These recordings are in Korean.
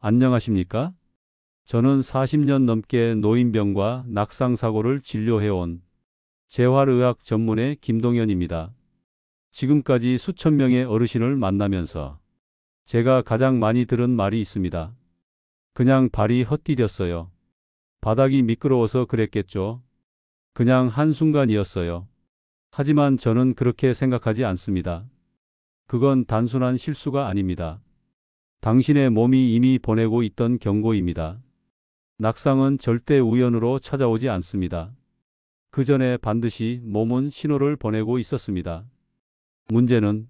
안녕하십니까? 저는 40년 넘게 노인병과 낙상사고를 진료해온 재활의학 전문의 김동현입니다. 지금까지 수천 명의 어르신을 만나면서 제가 가장 많이 들은 말이 있습니다. 그냥 발이 헛디뎠어요. 바닥이 미끄러워서 그랬겠죠. 그냥 한순간이었어요. 하지만 저는 그렇게 생각하지 않습니다. 그건 단순한 실수가 아닙니다. 당신의 몸이 이미 보내고 있던 경고입니다. 낙상은 절대 우연으로 찾아오지 않습니다. 그 전에 반드시 몸은 신호를 보내고 있었습니다. 문제는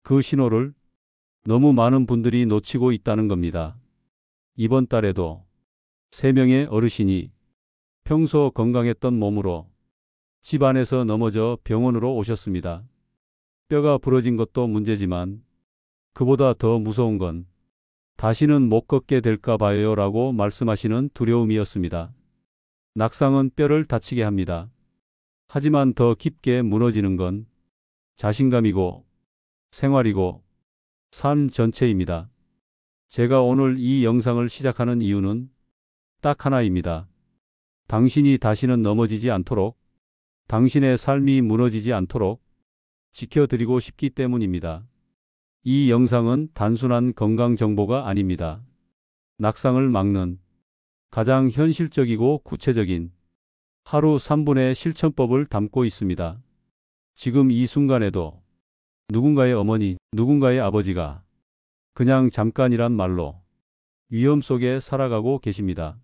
그 신호를 너무 많은 분들이 놓치고 있다는 겁니다. 이번 달에도 3명의 어르신이 평소 건강했던 몸으로 집 안에서 넘어져 병원으로 오셨습니다. 뼈가 부러진 것도 문제지만 그보다 더 무서운 건 다시는 못 걷게 될까 봐요 라고 말씀하시는 두려움이었습니다. 낙상은 뼈를 다치게 합니다. 하지만 더 깊게 무너지는 건 자신감이고 생활이고 삶 전체입니다. 제가 오늘 이 영상을 시작하는 이유는 딱 하나입니다. 당신이 다시는 넘어지지 않도록, 당신의 삶이 무너지지 않도록 지켜드리고 싶기 때문입니다. 이 영상은 단순한 건강 정보가 아닙니다. 낙상을 막는 가장 현실적이고 구체적인 하루 3분의 실천법을 담고 있습니다. 지금 이 순간에도 누군가의 어머니, 누군가의 아버지가 그냥 잠깐이란 말로 위험 속에 살아가고 계십니다.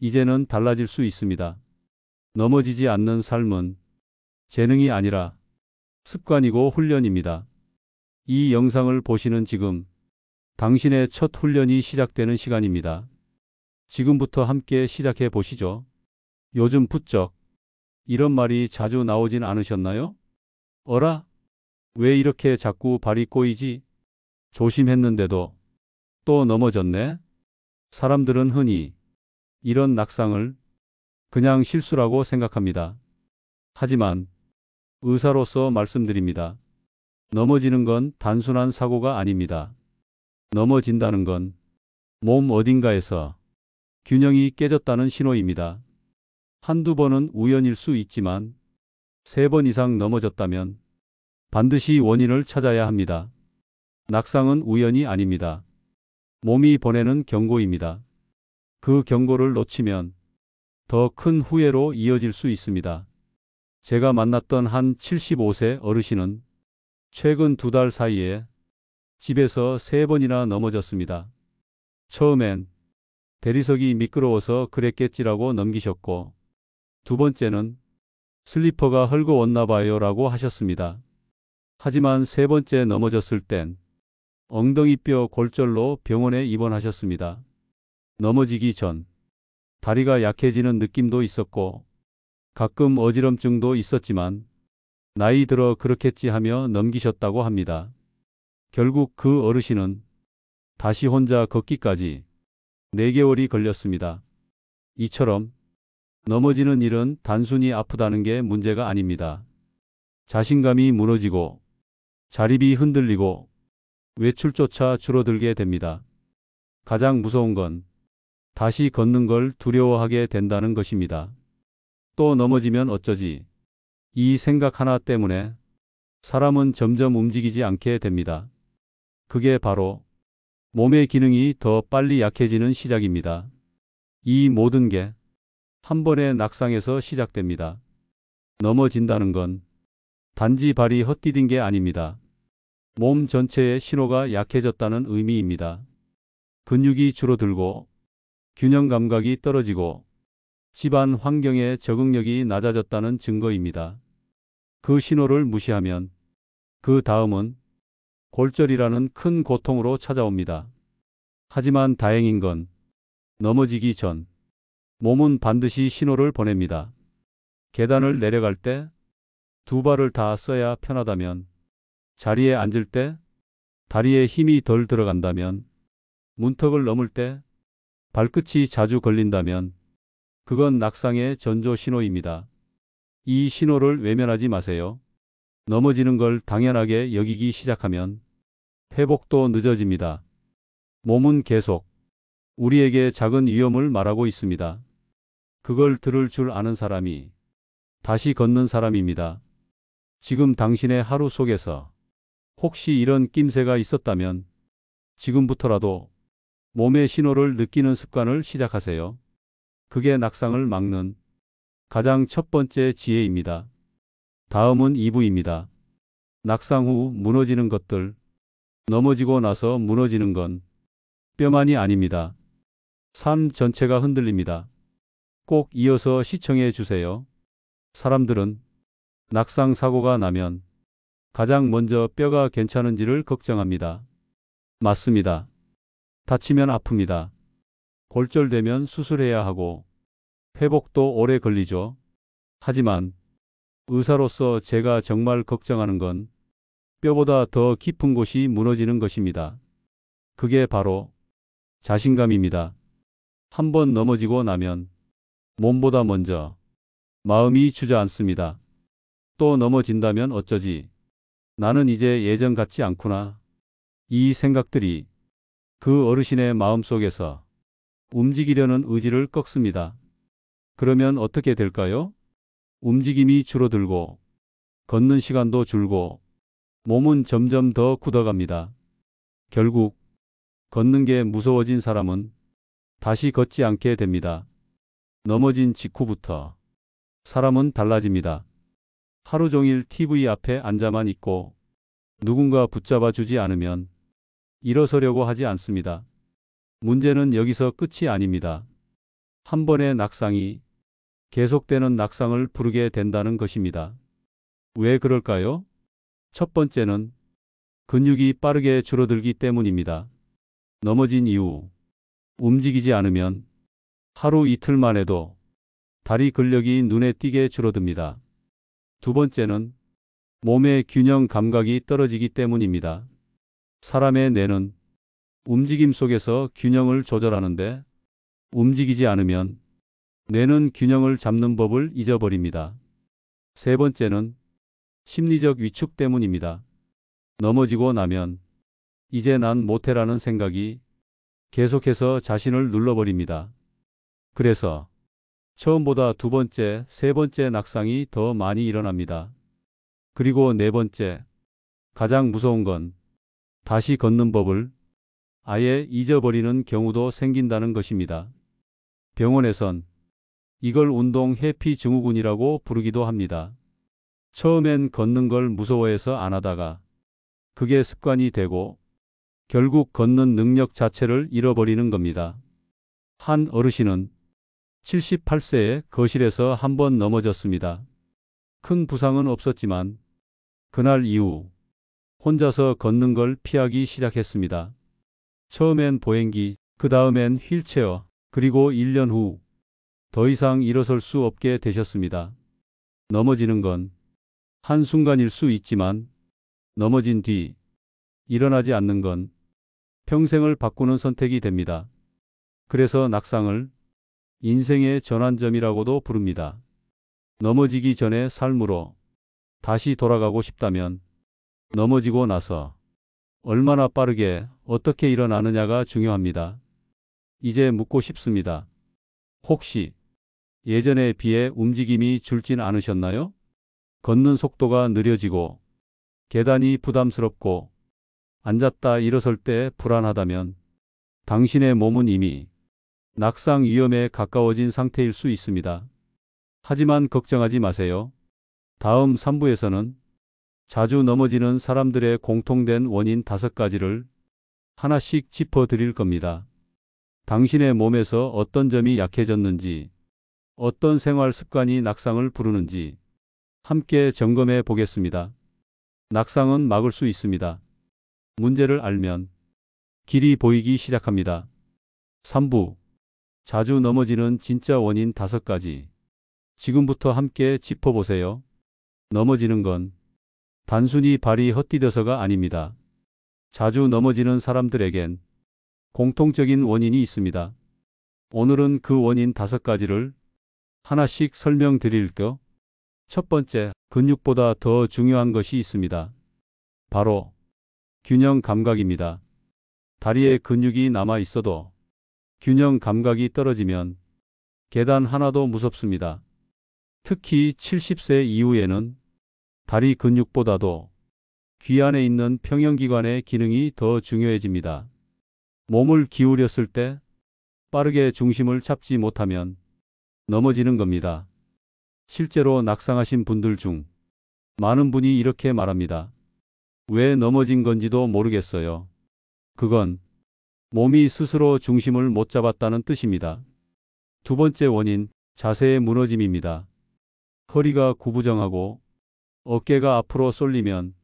이제는 달라질 수 있습니다. 넘어지지 않는 삶은 재능이 아니라 습관이고 훈련입니다. 이 영상을 보시는 지금 당신의 첫 훈련이 시작되는 시간입니다. 지금부터 함께 시작해 보시죠. 요즘 부쩍 이런 말이 자주 나오진 않으셨나요? 어라? 왜 이렇게 자꾸 발이 꼬이지? 조심했는데도 또 넘어졌네? 사람들은 흔히 이런 낙상을 그냥 실수라고 생각합니다. 하지만 의사로서 말씀드립니다. 넘어지는 건 단순한 사고가 아닙니다. 넘어진다는 건 몸 어딘가에서 균형이 깨졌다는 신호입니다. 한두 번은 우연일 수 있지만 3번 이상 넘어졌다면 반드시 원인을 찾아야 합니다. 낙상은 우연이 아닙니다. 몸이 보내는 경고입니다. 그 경고를 놓치면 더 큰 후회로 이어질 수 있습니다. 제가 만났던 한 75세 어르신은 최근 2달 사이에 집에서 3번이나 넘어졌습니다. 처음엔 대리석이 미끄러워서 그랬겠지라고 넘기셨고, 두 번째는 슬리퍼가 헐거웠나 봐요 라고 하셨습니다. 하지만 3번째 넘어졌을 땐 엉덩이뼈 골절로 병원에 입원하셨습니다. 넘어지기 전 다리가 약해지는 느낌도 있었고 가끔 어지럼증도 있었지만 나이 들어 그렇겠지 하며 넘기셨다고 합니다. 결국 그 어르신은 다시 혼자 걷기까지 4개월이 걸렸습니다. 이처럼 넘어지는 일은 단순히 아프다는 게 문제가 아닙니다. 자신감이 무너지고 자립이 흔들리고 외출조차 줄어들게 됩니다. 가장 무서운 건 다시 걷는 걸 두려워하게 된다는 것입니다. 또 넘어지면 어쩌지? 이 생각 하나 때문에 사람은 점점 움직이지 않게 됩니다. 그게 바로 몸의 기능이 더 빨리 약해지는 시작입니다. 이 모든 게 한 번의 낙상에서 시작됩니다. 넘어진다는 건 단지 발이 헛디딘 게 아닙니다. 몸 전체의 신호가 약해졌다는 의미입니다. 근육이 줄어들고 균형 감각이 떨어지고 집안 환경의 적응력이 낮아졌다는 증거입니다. 그 신호를 무시하면 그 다음은 골절이라는 큰 고통으로 찾아옵니다. 하지만 다행인 건 넘어지기 전 몸은 반드시 신호를 보냅니다. 계단을 내려갈 때 2발을 다 써야 편하다면, 자리에 앉을 때 다리에 힘이 덜 들어간다면, 문턱을 넘을 때 발끝이 자주 걸린다면 그건 낙상의 전조 신호입니다. 이 신호를 외면하지 마세요. 넘어지는 걸 당연하게 여기기 시작하면 회복도 늦어집니다. 몸은 계속 우리에게 작은 위험을 말하고 있습니다. 그걸 들을 줄 아는 사람이 다시 걷는 사람입니다. 지금 당신의 하루 속에서 혹시 이런 낌새가 있었다면 지금부터라도 몸의 신호를 느끼는 습관을 시작하세요. 그게 낙상을 막는 가장 첫 번째 지혜입니다. 다음은 2부입니다. 낙상 후 무너지는 것들. 넘어지고 나서 무너지는 건 뼈만이 아닙니다. 삶 전체가 흔들립니다. 꼭 이어서 시청해 주세요. 사람들은 낙상 사고가 나면 가장 먼저 뼈가 괜찮은지를 걱정합니다. 맞습니다. 다치면 아픕니다. 골절되면 수술해야 하고 회복도 오래 걸리죠. 하지만 의사로서 제가 정말 걱정하는 건 뼈보다 더 깊은 곳이 무너지는 것입니다. 그게 바로 자신감입니다. 한번 넘어지고 나면 몸보다 먼저 마음이 주저앉습니다. 또 넘어진다면 어쩌지? 나는 이제 예전 같지 않구나. 이 생각들이 그 어르신의 마음속에서 움직이려는 의지를 꺾습니다. 그러면 어떻게 될까요? 움직임이 줄어들고 걷는 시간도 줄고 몸은 점점 더 굳어갑니다. 결국 걷는 게 무서워진 사람은 다시 걷지 않게 됩니다. 넘어진 직후부터 사람은 달라집니다. 하루 종일 TV 앞에 앉아만 있고 누군가 붙잡아 주지 않으면 일어서려고 하지 않습니다. 문제는 여기서 끝이 아닙니다. 한 번의 낙상이 계속되는 낙상을 부르게 된다는 것입니다. 왜 그럴까요? 첫 번째는 근육이 빠르게 줄어들기 때문입니다. 넘어진 이후 움직이지 않으면 하루 이틀만 해도 다리 근력이 눈에 띄게 줄어듭니다. 두 번째는 몸의 균형 감각이 떨어지기 때문입니다. 사람의 뇌는 움직임 속에서 균형을 조절하는데 움직이지 않으면 뇌는 균형을 잡는 법을 잊어버립니다. 세 번째는 심리적 위축 때문입니다. 넘어지고 나면 이제 난 못해라는 생각이 계속해서 자신을 눌러버립니다. 그래서 처음보다 두 번째, 세 번째 낙상이 더 많이 일어납니다. 그리고 네 번째, 가장 무서운 건 다시 걷는 법을 아예 잊어버리는 경우도 생긴다는 것입니다. 병원에선 이걸 운동 회피 증후군이라고 부르기도 합니다. 처음엔 걷는 걸 무서워해서 안 하다가 그게 습관이 되고 결국 걷는 능력 자체를 잃어버리는 겁니다. 한 어르신은 78세에 거실에서 한 번 넘어졌습니다. 큰 부상은 없었지만 그날 이후 혼자서 걷는 걸 피하기 시작했습니다. 처음엔 보행기, 그 다음엔 휠체어, 그리고 1년 후 더 이상 일어설 수 없게 되셨습니다. 넘어지는 건 한순간일 수 있지만 넘어진 뒤 일어나지 않는 건 평생을 바꾸는 선택이 됩니다. 그래서 낙상을 인생의 전환점이라고도 부릅니다. 넘어지기 전의 삶으로 다시 돌아가고 싶다면 넘어지고 나서 얼마나 빠르게 어떻게 일어나느냐가 중요합니다. 이제 묻고 싶습니다. 혹시 예전에 비해 움직임이 줄진 않으셨나요? 걷는 속도가 느려지고 계단이 부담스럽고 앉았다 일어설 때 불안하다면 당신의 몸은 이미 낙상 위험에 가까워진 상태일 수 있습니다. 하지만 걱정하지 마세요. 다음 3부에서는 자주 넘어지는 사람들의 공통된 원인 5가지를 하나씩 짚어드릴 겁니다. 당신의 몸에서 어떤 점이 약해졌는지, 어떤 생활 습관이 낙상을 부르는지 함께 점검해 보겠습니다. 낙상은 막을 수 있습니다. 문제를 알면 길이 보이기 시작합니다. 3부. 자주 넘어지는 진짜 원인 5가지. 지금부터 함께 짚어보세요. 넘어지는 건 단순히 발이 헛디뎌서가 아닙니다. 자주 넘어지는 사람들에겐 공통적인 원인이 있습니다. 오늘은 그 원인 5가지를 하나씩 설명드릴게요. 첫 번째, 근육보다 더 중요한 것이 있습니다. 바로 균형 감각입니다. 다리에 근육이 남아 있어도 균형 감각이 떨어지면 계단 하나도 무섭습니다. 특히 70세 이후에는 다리 근육보다도 귀 안에 있는 평형기관의 기능이 더 중요해집니다. 몸을 기울였을 때 빠르게 중심을 잡지 못하면 넘어지는 겁니다. 실제로 낙상하신 분들 중 많은 분이 이렇게 말합니다. 왜 넘어진 건지도 모르겠어요. 그건 몸이 스스로 중심을 못 잡았다는 뜻입니다. 두 번째 원인, 자세의 무너짐입니다. 허리가 구부정하고 어깨가 앞으로 쏠리면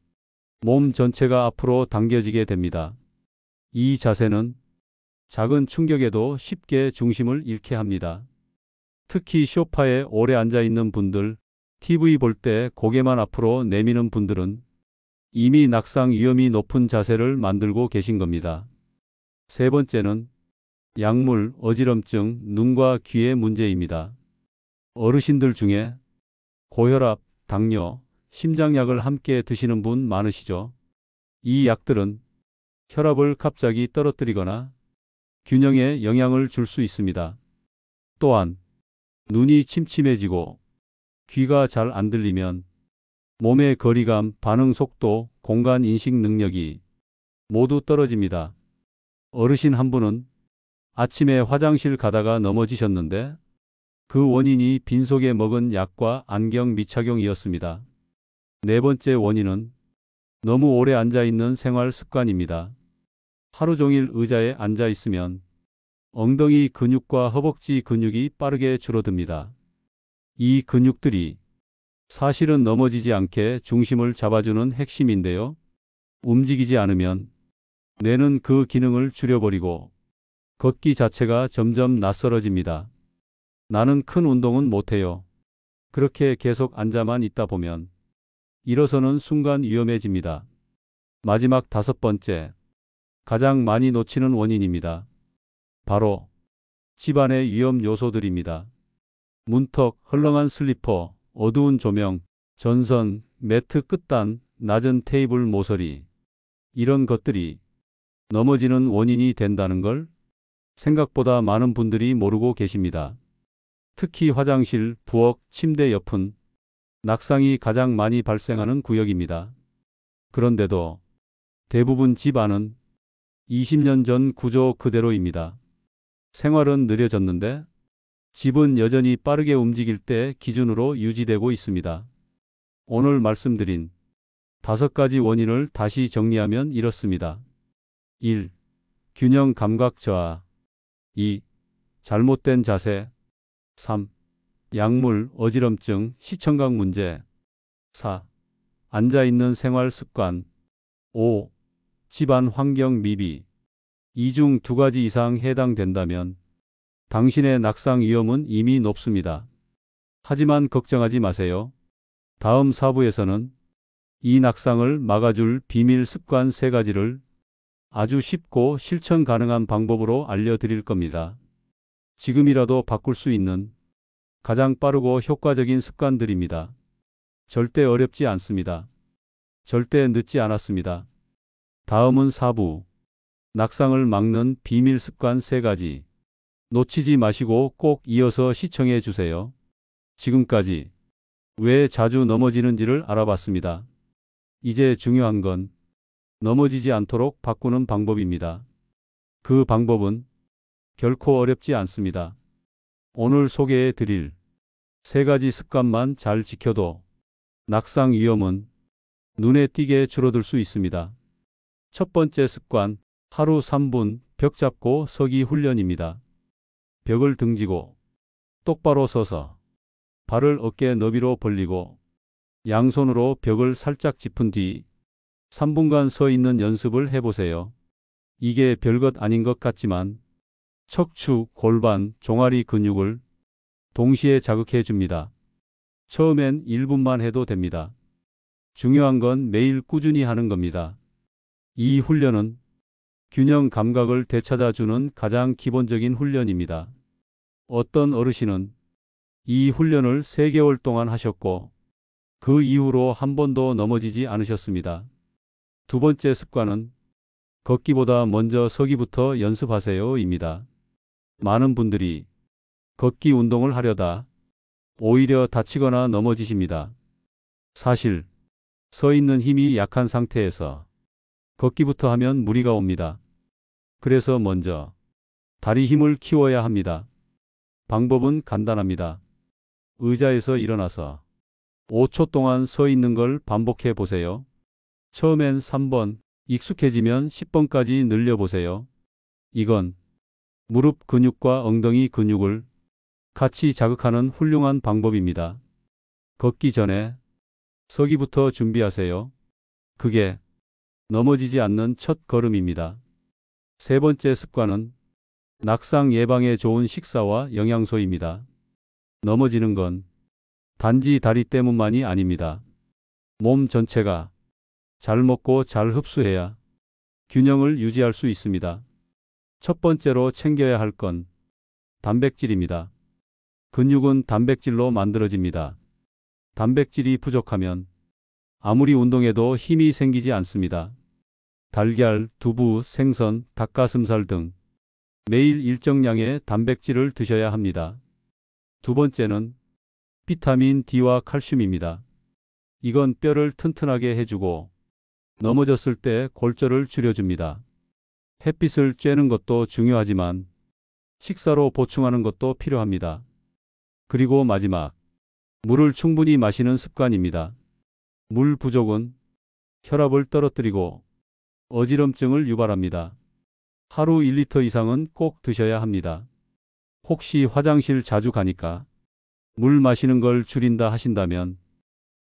몸 전체가 앞으로 당겨지게 됩니다. 이 자세는 작은 충격에도 쉽게 중심을 잃게 합니다. 특히 소파에 오래 앉아 있는 분들, TV 볼 때 고개만 앞으로 내미는 분들은 이미 낙상 위험이 높은 자세를 만들고 계신 겁니다. 세 번째는 약물, 어지럼증, 눈과 귀의 문제입니다. 어르신들 중에 고혈압, 당뇨, 심장약을 함께 드시는 분 많으시죠? 이 약들은 혈압을 갑자기 떨어뜨리거나 균형에 영향을 줄 수 있습니다. 또한 눈이 침침해지고 귀가 잘 안 들리면 몸의 거리감, 반응 속도, 공간 인식 능력이 모두 떨어집니다. 어르신 한 분은 아침에 화장실 가다가 넘어지셨는데 그 원인이 빈속에 먹은 약과 안경 미착용이었습니다. 네 번째 원인은 너무 오래 앉아 있는 생활 습관입니다. 하루 종일 의자에 앉아 있으면 엉덩이 근육과 허벅지 근육이 빠르게 줄어듭니다. 이 근육들이 사실은 넘어지지 않게 중심을 잡아주는 핵심인데요. 움직이지 않으면 뇌는 그 기능을 줄여버리고 걷기 자체가 점점 낯설어집니다. 나는 큰 운동은 못해요. 그렇게 계속 앉아만 있다 보면 일어서는 순간 위험해집니다. 마지막 다섯 번째, 가장 많이 놓치는 원인입니다. 바로 집안의 위험 요소들입니다. 문턱, 헐렁한 슬리퍼, 어두운 조명, 전선, 매트 끝단, 낮은 테이블 모서리. 이런 것들이 넘어지는 원인이 된다는 걸 생각보다 많은 분들이 모르고 계십니다. 특히 화장실, 부엌, 침대 옆은 낙상이 가장 많이 발생하는 구역입니다. 그런데도 대부분 집 안은 20년 전 구조 그대로입니다. 생활은 느려졌는데 집은 여전히 빠르게 움직일 때 기준으로 유지되고 있습니다. 오늘 말씀드린 5가지 원인을 다시 정리하면 이렇습니다. 1. 균형 감각 저하. 2. 잘못된 자세. 3. 약물, 어지럼증, 시청각 문제. 4. 앉아있는 생활 습관. 5. 집안 환경 미비. 이 중 2가지 이상 해당된다면 당신의 낙상 위험은 이미 높습니다. 하지만 걱정하지 마세요. 다음 4부에서는 이 낙상을 막아줄 비밀 습관 3가지를 아주 쉽고 실천 가능한 방법으로 알려드릴 겁니다. 지금이라도 바꿀 수 있는 가장 빠르고 효과적인 습관들입니다. 절대 어렵지 않습니다. 절대 늦지 않았습니다. 다음은 4부. 낙상을 막는 비밀 습관 3가지. 놓치지 마시고 꼭 이어서 시청해 주세요. 지금까지 왜 자주 넘어지는지를 알아봤습니다. 이제 중요한 건 넘어지지 않도록 바꾸는 방법입니다. 그 방법은 결코 어렵지 않습니다. 오늘 소개해 드릴 3가지 습관만 잘 지켜도 낙상 위험은 눈에 띄게 줄어들 수 있습니다. 첫 번째 습관, 하루 3분 벽 잡고 서기 훈련입니다. 벽을 등지고 똑바로 서서 발을 어깨 너비로 벌리고 양손으로 벽을 살짝 짚은 뒤 3분간 서 있는 연습을 해보세요. 이게 별것 아닌 것 같지만 척추, 골반, 종아리 근육을 동시에 자극해 줍니다. 처음엔 1분만 해도 됩니다. 중요한 건 매일 꾸준히 하는 겁니다. 이 훈련은 균형 감각을 되찾아주는 가장 기본적인 훈련입니다. 어떤 어르신은 이 훈련을 3개월 동안 하셨고 그 이후로 한 번도 넘어지지 않으셨습니다. 두 번째 습관은 걷기보다 먼저 서기부터 연습하세요입니다. 많은 분들이 걷기 운동을 하려다 오히려 다치거나 넘어지십니다. 사실 서 있는 힘이 약한 상태에서 걷기부터 하면 무리가 옵니다. 그래서 먼저 다리 힘을 키워야 합니다. 방법은 간단합니다. 의자에서 일어나서 5초 동안 서 있는 걸 반복해 보세요. 처음엔 3번, 익숙해지면 10번까지 늘려보세요. 이건 무릎 근육과 엉덩이 근육을 같이 자극하는 훌륭한 방법입니다. 걷기 전에 서기부터 준비하세요. 그게 넘어지지 않는 첫 걸음입니다. 세 번째 습관은 낙상 예방에 좋은 식사와 영양소입니다. 넘어지는 건 단지 다리 때문만이 아닙니다. 몸 전체가 잘 먹고 잘 흡수해야 균형을 유지할 수 있습니다. 첫 번째로 챙겨야 할 건 단백질입니다. 근육은 단백질로 만들어집니다. 단백질이 부족하면 아무리 운동해도 힘이 생기지 않습니다. 달걀, 두부, 생선, 닭가슴살 등 매일 일정량의 단백질을 드셔야 합니다. 두 번째는 비타민 D와 칼슘입니다. 이건 뼈를 튼튼하게 해주고 넘어졌을 때 골절을 줄여줍니다. 햇빛을 쬐는 것도 중요하지만 식사로 보충하는 것도 필요합니다. 그리고 마지막, 물을 충분히 마시는 습관입니다. 물 부족은 혈압을 떨어뜨리고 어지럼증을 유발합니다. 하루 1리터 이상은 꼭 드셔야 합니다. 혹시 화장실 자주 가니까 물 마시는 걸 줄인다 하신다면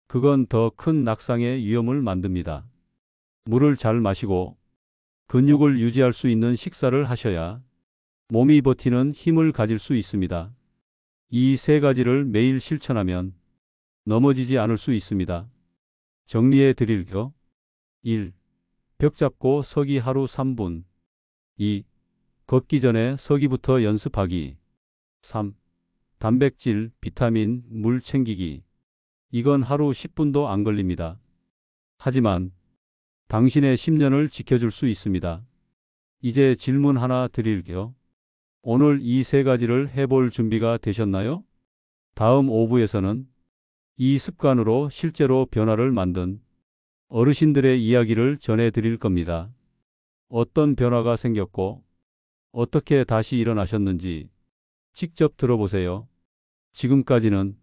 그건 더 큰 낙상의 위험을 만듭니다. 물을 잘 마시고 근육을 유지할 수 있는 식사를 하셔야 몸이 버티는 힘을 가질 수 있습니다. 이 세 가지를 매일 실천하면 넘어지지 않을 수 있습니다. 정리해 드릴게요. 1. 벽 잡고 서기 하루 3분. 2. 걷기 전에 서기부터 연습하기. 3. 단백질, 비타민, 물 챙기기. 이건 하루 10분도 안 걸립니다. 하지만 당신의 10년을 지켜줄 수 있습니다. 이제 질문 하나 드릴게요. 오늘 이 세 가지를 해볼 준비가 되셨나요? 다음 5부에서는 이 습관으로 실제로 변화를 만든 어르신들의 이야기를 전해드릴 겁니다. 어떤 변화가 생겼고 어떻게 다시 일어나셨는지 직접 들어보세요. 지금까지는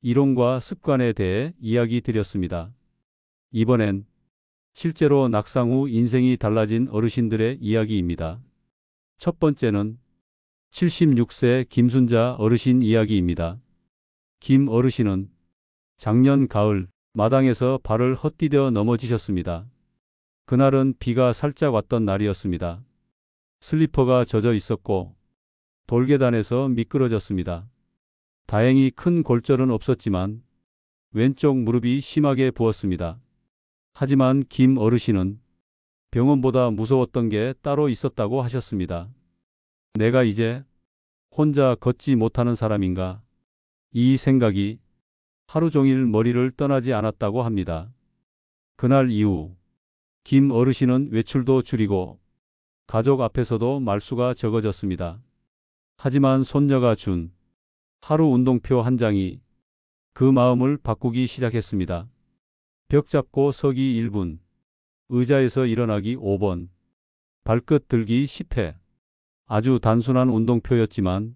이론과 습관에 대해 이야기 드렸습니다. 이번엔 실제로 낙상 후 인생이 달라진 어르신들의 이야기입니다. 첫 번째는 76세 김순자 어르신 이야기입니다. 김 어르신은 작년 가을 마당에서 발을 헛디뎌 넘어지셨습니다. 그날은 비가 살짝 왔던 날이었습니다. 슬리퍼가 젖어 있었고 돌계단에서 미끄러졌습니다. 다행히 큰 골절은 없었지만 왼쪽 무릎이 심하게 부었습니다. 하지만 김 어르신은 병원보다 무서웠던 게 따로 있었다고 하셨습니다. 내가 이제 혼자 걷지 못하는 사람인가? 이 생각이 하루 종일 머리를 떠나지 않았다고 합니다. 그날 이후 김 어르신은 외출도 줄이고 가족 앞에서도 말수가 적어졌습니다. 하지만 손녀가 준 하루 운동표 한 장이 그 마음을 바꾸기 시작했습니다. 벽 잡고 서기 1분, 의자에서 일어나기 5번, 발끝 들기 10회. 아주 단순한 운동표였지만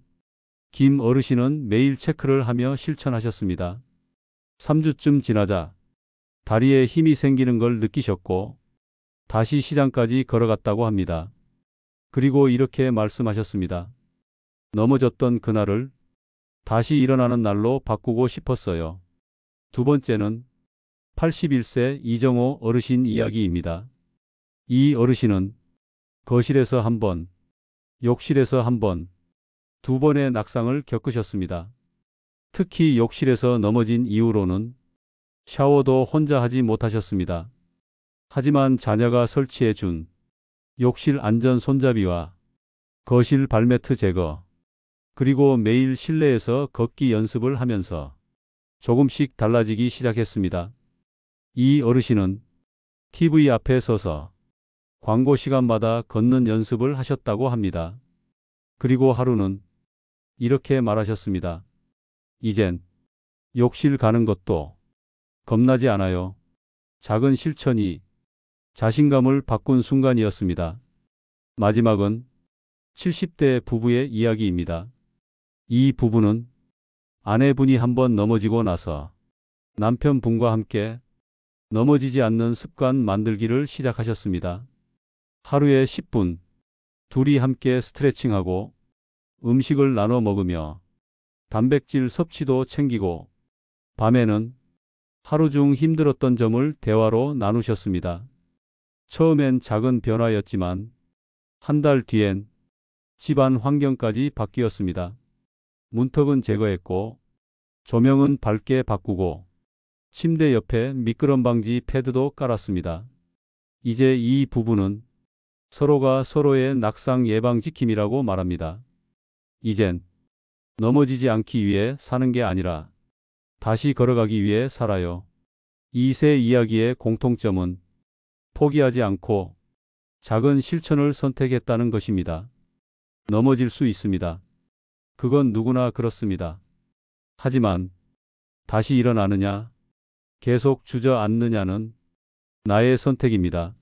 김 어르신은 매일 체크를 하며 실천하셨습니다. 3주쯤 지나자 다리에 힘이 생기는 걸 느끼셨고 다시 시장까지 걸어갔다고 합니다. 그리고 이렇게 말씀하셨습니다. 넘어졌던 그날을 다시 일어나는 날로 바꾸고 싶었어요. 두 번째는 81세 이정호 어르신 이야기입니다. 이 어르신은 거실에서 한 번, 욕실에서 한 번, 두 번의 낙상을 겪으셨습니다. 특히 욕실에서 넘어진 이후로는 샤워도 혼자 하지 못하셨습니다. 하지만 자녀가 설치해 준 욕실 안전 손잡이와 거실 발매트 제거, 그리고 매일 실내에서 걷기 연습을 하면서 조금씩 달라지기 시작했습니다. 이 어르신은 TV 앞에 서서 광고 시간마다 걷는 연습을 하셨다고 합니다. 그리고 하루는 이렇게 말하셨습니다. 이젠 욕실 가는 것도 겁나지 않아요. 작은 실천이 자신감을 바꾼 순간이었습니다. 마지막은 70대 부부의 이야기입니다. 이 부부는 아내분이 한번 넘어지고 나서 남편분과 함께 넘어지지 않는 습관 만들기를 시작하셨습니다. 하루에 10분 둘이 함께 스트레칭하고 음식을 나눠 먹으며 단백질 섭취도 챙기고 밤에는 하루 중 힘들었던 점을 대화로 나누셨습니다. 처음엔 작은 변화였지만 한 달 뒤엔 집안 환경까지 바뀌었습니다. 문턱은 제거했고 조명은 밝게 바꾸고 침대 옆에 미끄럼 방지 패드도 깔았습니다. 이제 이 부부는 서로가 서로의 낙상 예방 지킴이라고 말합니다. 이젠 넘어지지 않기 위해 사는 게 아니라 다시 걸어가기 위해 살아요. 이 세 이야기의 공통점은 포기하지 않고 작은 실천을 선택했다는 것입니다. 넘어질 수 있습니다. 그건 누구나 그렇습니다. 하지만 다시 일어나느냐, 계속 주저앉느냐는 나의 선택입니다.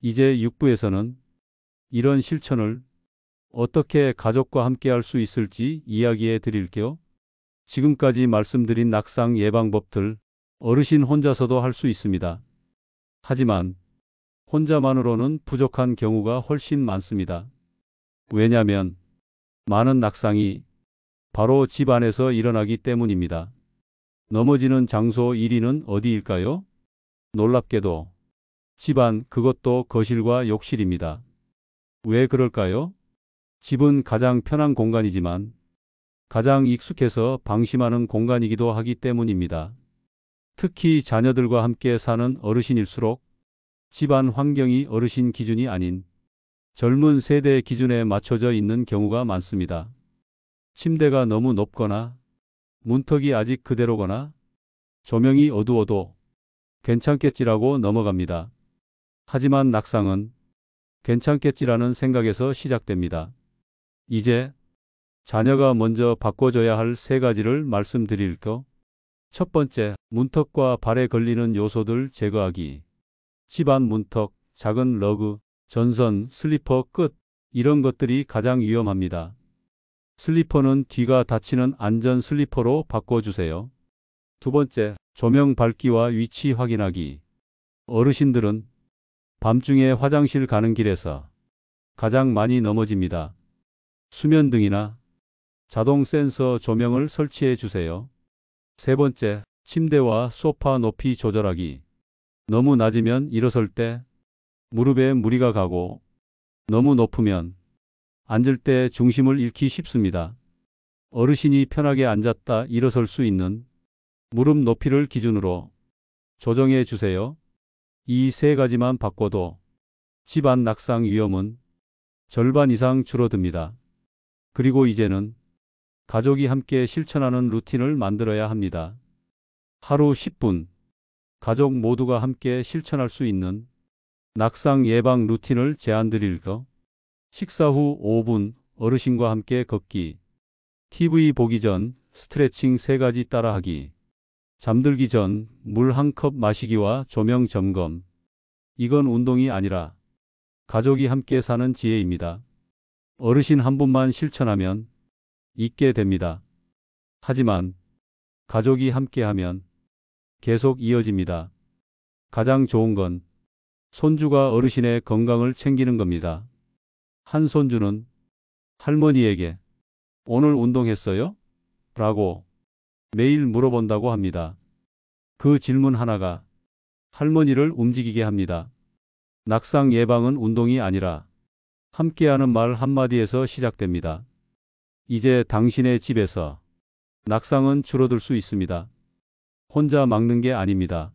이제 6부에서는 이런 실천을 어떻게 가족과 함께 할 수 있을지 이야기해 드릴게요. 지금까지 말씀드린 낙상 예방법들 어르신 혼자서도 할 수 있습니다. 하지만 혼자만으로는 부족한 경우가 훨씬 많습니다. 왜냐하면 많은 낙상이 바로 집 안에서 일어나기 때문입니다. 넘어지는 장소 1위는 어디일까요? 놀랍게도 집안, 그것도 거실과 욕실입니다. 왜 그럴까요? 집은 가장 편한 공간이지만 가장 익숙해서 방심하는 공간이기도 하기 때문입니다. 특히 자녀들과 함께 사는 어르신일수록 집안 환경이 어르신 기준이 아닌 젊은 세대의 기준에 맞춰져 있는 경우가 많습니다. 침대가 너무 높거나 문턱이 아직 그대로거나 조명이 어두워도 괜찮겠지라고 넘어갑니다. 하지만 낙상은 괜찮겠지라는 생각에서 시작됩니다. 이제 자녀가 먼저 바꿔줘야 할 세 가지를 말씀드릴게요. 첫 번째, 문턱과 발에 걸리는 요소들 제거하기. 집안 문턱, 작은 러그, 전선, 슬리퍼 끝, 이런 것들이 가장 위험합니다. 슬리퍼는 뒤가 닫히는 안전 슬리퍼로 바꿔주세요. 두 번째, 조명 밝기와 위치 확인하기. 어르신들은 밤중에 화장실 가는 길에서 가장 많이 넘어집니다. 수면등이나 자동 센서 조명을 설치해 주세요. 세 번째, 침대와 소파 높이 조절하기. 너무 낮으면 일어설 때 무릎에 무리가 가고 너무 높으면 앉을 때 중심을 잃기 쉽습니다. 어르신이 편하게 앉았다 일어설 수 있는 무릎 높이를 기준으로 조정해 주세요. 이 세 가지만 바꿔도 집안 낙상 위험은 절반 이상 줄어듭니다. 그리고 이제는 가족이 함께 실천하는 루틴을 만들어야 합니다. 하루 10분, 가족 모두가 함께 실천할 수 있는 낙상 예방 루틴을 제안 드릴까? 식사 후 5분, 어르신과 함께 걷기. TV 보기 전 스트레칭 3가지 따라하기. 잠들기 전 물 1컵 마시기와 조명 점검. 이건 운동이 아니라 가족이 함께 사는 지혜입니다. 어르신 한 분만 실천하면 잊게 됩니다. 하지만 가족이 함께하면 계속 이어집니다. 가장 좋은 건 손주가 어르신의 건강을 챙기는 겁니다. 한 손주는 할머니에게 오늘 운동했어요? 라고 매일 물어본다고 합니다. 그 질문 하나가 할머니를 움직이게 합니다. 낙상 예방은 운동이 아니라 함께하는 말 한마디에서 시작됩니다. 이제 당신의 집에서 낙상은 줄어들 수 있습니다. 혼자 막는 게 아닙니다.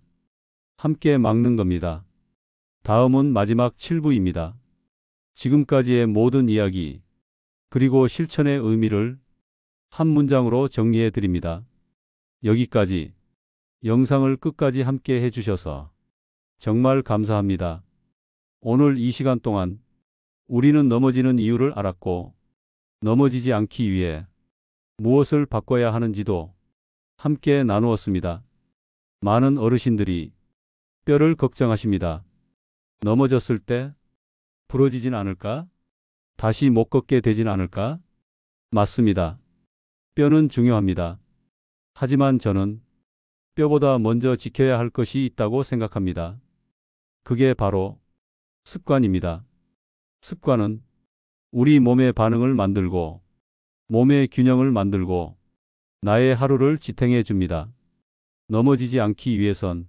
함께 막는 겁니다. 다음은 마지막 7부입니다. 지금까지의 모든 이야기, 그리고 실천의 의미를 한 문장으로 정리해 드립니다. 여기까지 영상을 끝까지 함께 해주셔서 정말 감사합니다. 오늘 이 시간 동안 우리는 넘어지는 이유를 알았고 넘어지지 않기 위해 무엇을 바꿔야 하는지도 함께 나누었습니다. 많은 어르신들이 뼈를 걱정하십니다. 넘어졌을 때 부러지진 않을까? 다시 못 걷게 되진 않을까? 맞습니다. 뼈는 중요합니다. 하지만 저는 뼈보다 먼저 지켜야 할 것이 있다고 생각합니다. 그게 바로 습관입니다. 습관은 우리 몸의 반응을 만들고 몸의 균형을 만들고 나의 하루를 지탱해 줍니다. 넘어지지 않기 위해선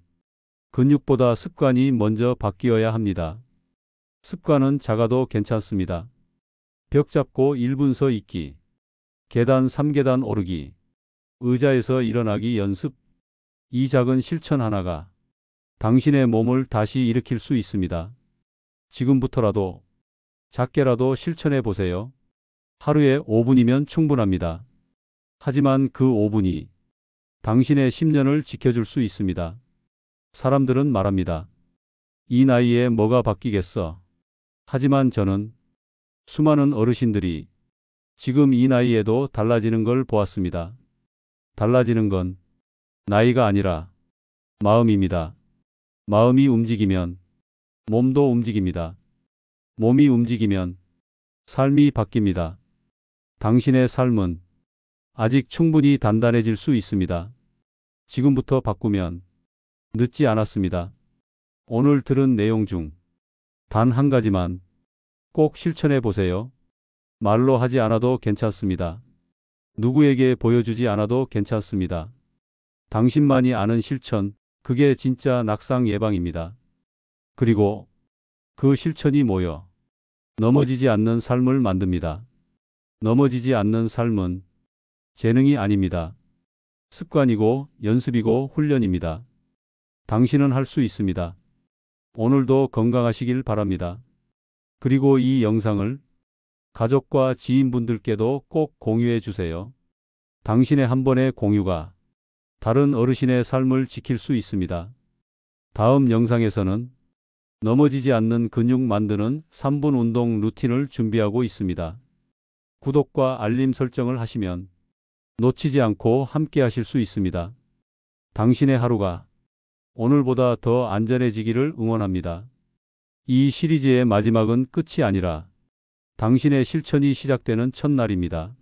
근육보다 습관이 먼저 바뀌어야 합니다. 습관은 작아도 괜찮습니다. 벽 잡고 1분 서 있기, 계단 3계단 오르기, 의자에서 일어나기 연습. 이 작은 실천 하나가 당신의 몸을 다시 일으킬 수 있습니다. 지금부터라도 작게라도 실천해 보세요. 하루에 5분이면 충분합니다. 하지만 그 5분이 당신의 10년을 지켜줄 수 있습니다. 사람들은 말합니다. 이 나이에 뭐가 바뀌겠어? 하지만 저는 수많은 어르신들이 지금 이 나이에도 달라지는 걸 보았습니다. 달라지는 건 나이가 아니라 마음입니다. 마음이 움직이면 몸도 움직입니다. 몸이 움직이면 삶이 바뀝니다. 당신의 삶은 아직 충분히 단단해질 수 있습니다. 지금부터 바꾸면 늦지 않았습니다. 오늘 들은 내용 중 단 한 가지만 꼭 실천해 보세요. 말로 하지 않아도 괜찮습니다. 누구에게 보여주지 않아도 괜찮습니다. 당신만이 아는 실천, 그게 진짜 낙상 예방입니다. 그리고 그 실천이 모여 넘어지지 않는 삶을 만듭니다. 넘어지지 않는 삶은 재능이 아닙니다. 습관이고 연습이고 훈련입니다. 당신은 할 수 있습니다. 오늘도 건강하시길 바랍니다. 그리고 이 영상을 가족과 지인분들께도 꼭 공유해 주세요. 당신의 한 번의 공유가 다른 어르신의 삶을 지킬 수 있습니다. 다음 영상에서는 넘어지지 않는 근육 만드는 3분 운동 루틴을 준비하고 있습니다. 구독과 알림 설정을 하시면 놓치지 않고 함께 하실 수 있습니다. 당신의 하루가 오늘보다 더 안전해지기를 응원합니다. 이 시리즈의 마지막은 끝이 아니라 당신의 실천이 시작되는 첫날입니다.